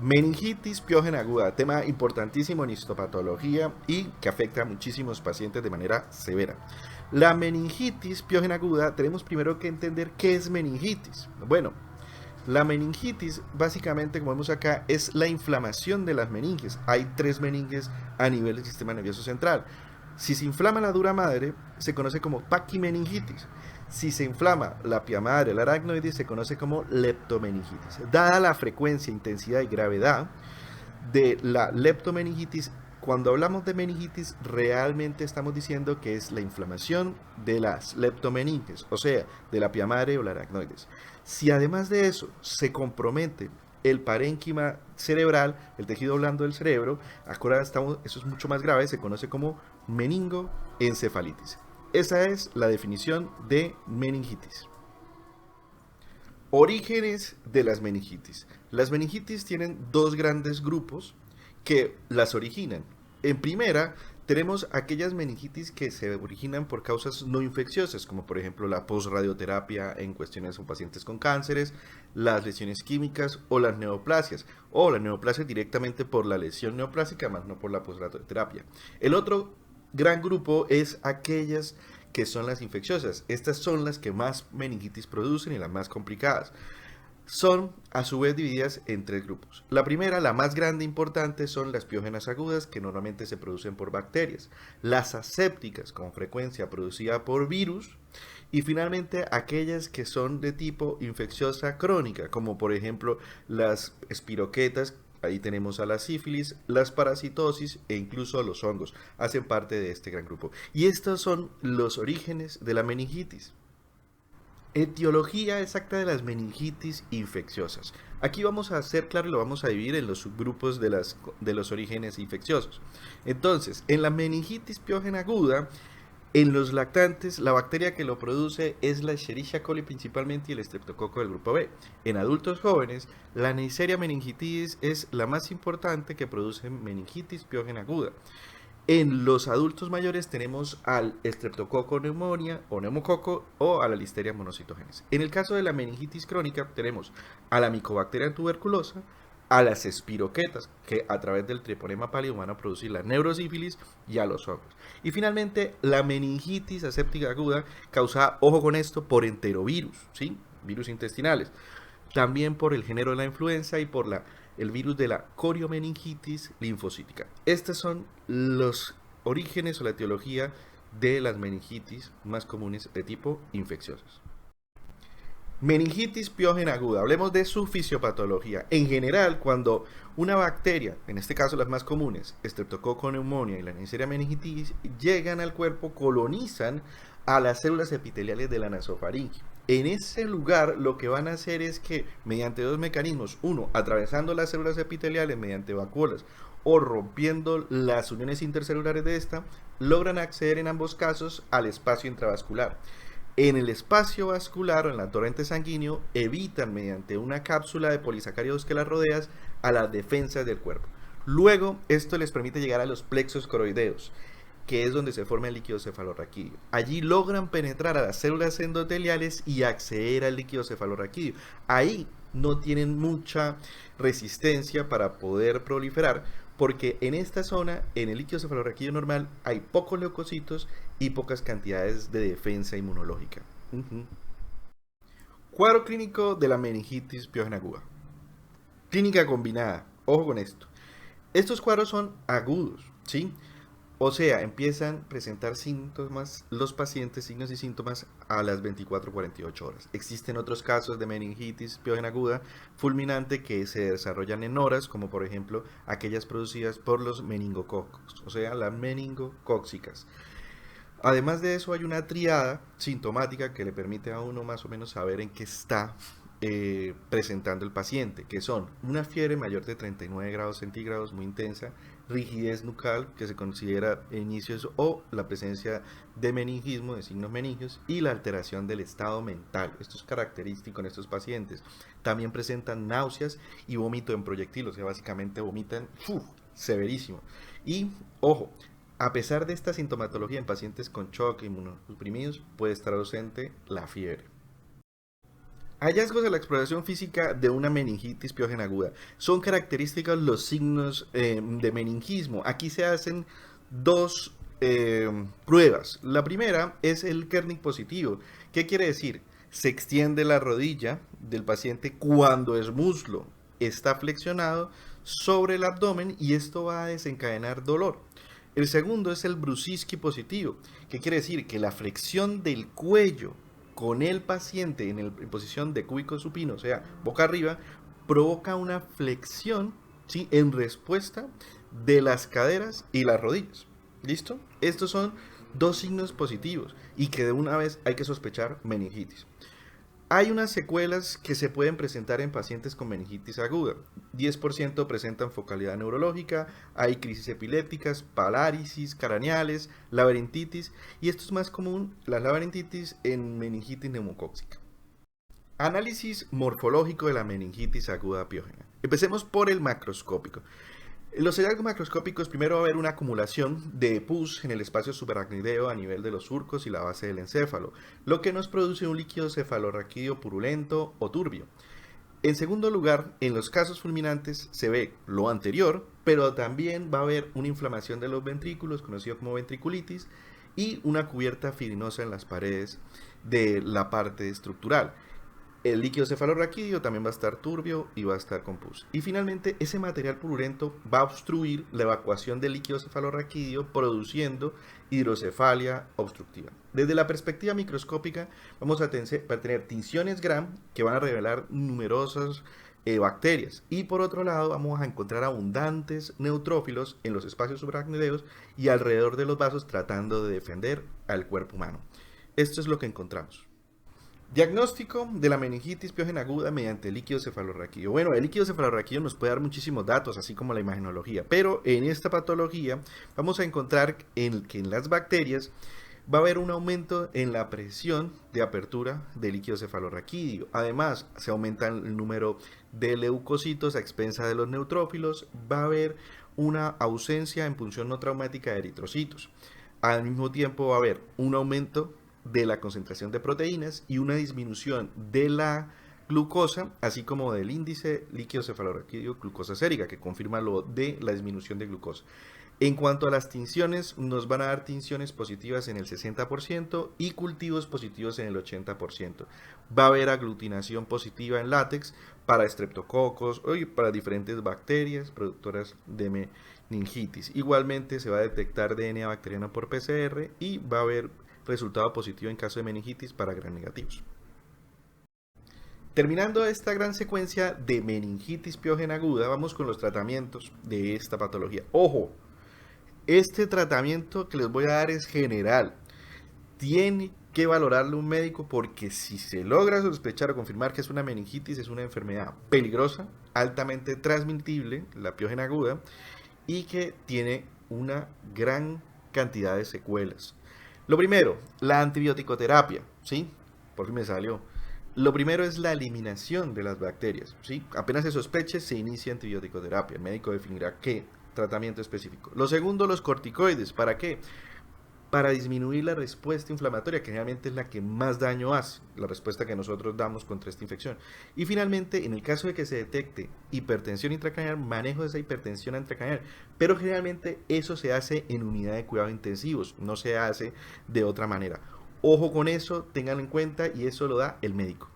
Meningitis piógena aguda, tema importantísimo en histopatología y que afecta a muchísimos pacientes de manera severa. La meningitis piógena aguda, tenemos primero que entender qué es meningitis. Bueno, la meningitis, básicamente, como vemos acá, es la inflamación de las meninges. Hay tres meninges a nivel del sistema nervioso central. Si se inflama la dura madre, se conoce como paquimeningitis. Si se inflama la pia madre, la aracnoides, se conoce como leptomeningitis. Dada la frecuencia, intensidad y gravedad de la leptomeningitis, cuando hablamos de meningitis, realmente estamos diciendo que es la inflamación de las leptomeninges, o sea, de la pia madre o la aracnoides. Si además de eso se compromete el parénquima cerebral, el tejido blando del cerebro, ahora estamos, eso es mucho más grave, se conoce como meningoencefalitis. Esa es la definición de meningitis. Orígenes de las meningitis. Las meningitis tienen dos grandes grupos que las originan. En primera, tenemos aquellas meningitis que se originan por causas no infecciosas, como por ejemplo la posradioterapia en cuestiones o pacientes con cánceres, las lesiones químicas o las neoplasias, o la neoplasia directamente por la lesión neoplásica, más no por la posradioterapia. El otro gran grupo es aquellas que son las infecciosas. Estas son las que más meningitis producen y las más complicadas. Son a su vez divididas en tres grupos. La primera, la más grande e importante, son las piógenas agudas, que normalmente se producen por bacterias. Las asépticas, con frecuencia producida por virus. Y finalmente, aquellas que son de tipo infecciosa crónica, como por ejemplo las espiroquetas. Ahí tenemos a la sífilis, las parasitosis e incluso a los hongos. Hacen parte de este gran grupo. Y estos son los orígenes de la meningitis. Etiología exacta de las meningitis infecciosas. Aquí vamos a hacer claro y lo vamos a dividir en los subgrupos de los orígenes infecciosos. Entonces, en la meningitis piógena aguda, en los lactantes, la bacteria que lo produce es la Escherichia coli principalmente y el estreptococo del grupo B. En adultos jóvenes, la Neisseria meningitidis es la más importante que produce meningitis piógena aguda. En los adultos mayores tenemos al Streptococcus pneumoniae o neumococo o a la Listeria monocytogenes. En el caso de la meningitis crónica tenemos a la Mycobacteria tuberculosa, a las espiroquetas, que a través del treponema pálido van a producir la neurosífilis, y a los hongos. Y finalmente, la meningitis aséptica aguda, causada, ojo con esto, por enterovirus, ¿sí? Virus intestinales. También por el género de la influenza y por el virus de la coriomeningitis linfocítica. Estos son los orígenes o la etiología de las meningitis más comunes de tipo infecciosos. Meningitis piógena aguda. Hablemos de su fisiopatología. En general, cuando una bacteria, en este caso las más comunes, Streptococcus pneumoniae y la Neisseria meningitidis, llegan al cuerpo, colonizan a las células epiteliales de la nasofaringe. En ese lugar lo que van a hacer es que mediante dos mecanismos, uno, atravesando las células epiteliales mediante vacuolas o rompiendo las uniones intercelulares de esta, logran acceder en ambos casos al espacio intravascular. En el espacio vascular o en el torrente sanguíneo evitan mediante una cápsula de polisacáridos que las rodeas a las defensas del cuerpo. Luego esto les permite llegar a los plexos coroideos, que es donde se forma el líquido cefalorraquídeo. Allí logran penetrar a las células endoteliales y acceder al líquido cefalorraquídeo. Ahí no tienen mucha resistencia para poder proliferar, porque en esta zona, en el líquido cefalorraquídeo normal, hay pocos leucocitos y pocas cantidades de defensa inmunológica. Cuadro clínico de la meningitis piógena aguda. Clínica combinada. Ojo con esto. Estos cuadros son agudos, ¿sí? O sea, empiezan a presentar síntomas, los pacientes, signos y síntomas a las 24-48 horas. Existen otros casos de meningitis piógena aguda fulminante que se desarrollan en horas, como por ejemplo aquellas producidas por los meningococos, o sea, las meningocóxicas. Además de eso, hay una triada sintomática que le permite a uno más o menos saber en qué está presentando el paciente, que son una fiebre mayor de 39 grados centígrados muy intensa, rigidez nucal, que se considera inicios o la presencia de meningismo, de signos meningios, y la alteración del estado mental. Esto es característico en estos pacientes. También presentan náuseas y vómito en proyectil, o sea, básicamente vomitan severísimo. Y, ojo, a pesar de esta sintomatología en pacientes con shock inmunosuprimidos, puede estar ausente la fiebre. Hallazgos de la exploración física de una meningitis piógena aguda. Son característicos los signos de meningismo. Aquí se hacen dos pruebas. La primera es el Kernig positivo. ¿Qué quiere decir? Se extiende la rodilla del paciente cuando es muslo. Está flexionado sobre el abdomen y esto va a desencadenar dolor. El segundo es el Brusicki positivo. ¿Qué quiere decir? Que la flexión del cuello con el paciente en posición de cúbico supino, o sea, boca arriba, provoca una flexión, ¿sí?, en respuesta de las caderas y las rodillas. ¿Listo? Estos son dos signos positivos y que de una vez hay que sospechar meningitis. Hay unas secuelas que se pueden presentar en pacientes con meningitis aguda. 10% presentan focalidad neurológica, hay crisis epilépticas, parálisis craneales, laberintitis, y esto es más común, la laberintitis, en meningitis neumocóxica. Análisis morfológico de la meningitis aguda piógena. Empecemos por el macroscópico. En los hallazgos macroscópicos, primero va a haber una acumulación de pus en el espacio subaracnoideo a nivel de los surcos y la base del encéfalo, lo que nos produce un líquido cefalorraquídeo purulento o turbio. En segundo lugar, en los casos fulminantes se ve lo anterior, pero también va a haber una inflamación de los ventrículos, conocido como ventriculitis, y una cubierta fibrinosa en las paredes de la parte estructural. El líquido cefalorraquídeo también va a estar turbio y va a estar con pus. Y finalmente, ese material purulento va a obstruir la evacuación del líquido cefalorraquídeo, produciendo hidrocefalia obstructiva. Desde la perspectiva microscópica, vamos a tener tinciones Gram que van a revelar numerosas bacterias. Y por otro lado, vamos a encontrar abundantes neutrófilos en los espacios subaracnoideos y alrededor de los vasos, tratando de defender al cuerpo humano. Esto es lo que encontramos. Diagnóstico de la meningitis piógena aguda mediante el líquido cefalorraquídeo. Bueno, el líquido cefalorraquídeo nos puede dar muchísimos datos, así como la imagenología, pero en esta patología vamos a encontrar que en las bacterias va a haber un aumento en la presión de apertura del líquido cefalorraquídeo. Además, se aumenta el número de leucocitos a expensa de los neutrófilos. Va a haber una ausencia en punción no traumática de eritrocitos. Al mismo tiempo va a haber un aumento de la concentración de proteínas y una disminución de la glucosa, así como del índice líquido cefalorraquídeo glucosa sérica, que confirma lo de la disminución de glucosa. En cuanto a las tinciones, nos van a dar tinciones positivas en el 60% y cultivos positivos en el 80%. Va a haber aglutinación positiva en látex para estreptococos y para diferentes bacterias productoras de meningitis. Igualmente se va a detectar DNA bacteriano por PCR y va a haber resultado positivo en caso de meningitis para gram negativos. Terminando esta gran secuencia de meningitis piógena aguda, vamos con los tratamientos de esta patología. ¡Ojo! Este tratamiento que les voy a dar es general. Tiene que valorarlo un médico, porque si se logra sospechar o confirmar que es una meningitis, es una enfermedad peligrosa, altamente transmitible, la piógena aguda, y que tiene una gran cantidad de secuelas. Lo primero, la antibiótico-terapia, ¿sí? Por fin me salió. Lo primero es la eliminación de las bacterias, ¿sí? Apenas se sospeche, se inicia antibiótico-terapia. El médico definirá qué tratamiento específico. Lo segundo, los corticoides. ¿Para qué? Para disminuir la respuesta inflamatoria, que generalmente es la que más daño hace, la respuesta que nosotros damos contra esta infección. Y finalmente, en el caso de que se detecte hipertensión intracraneal, manejo de esa hipertensión intracraneal, pero generalmente eso se hace en unidad de cuidados intensivos, no se hace de otra manera. Ojo con eso, ténganlo en cuenta, y eso lo da el médico.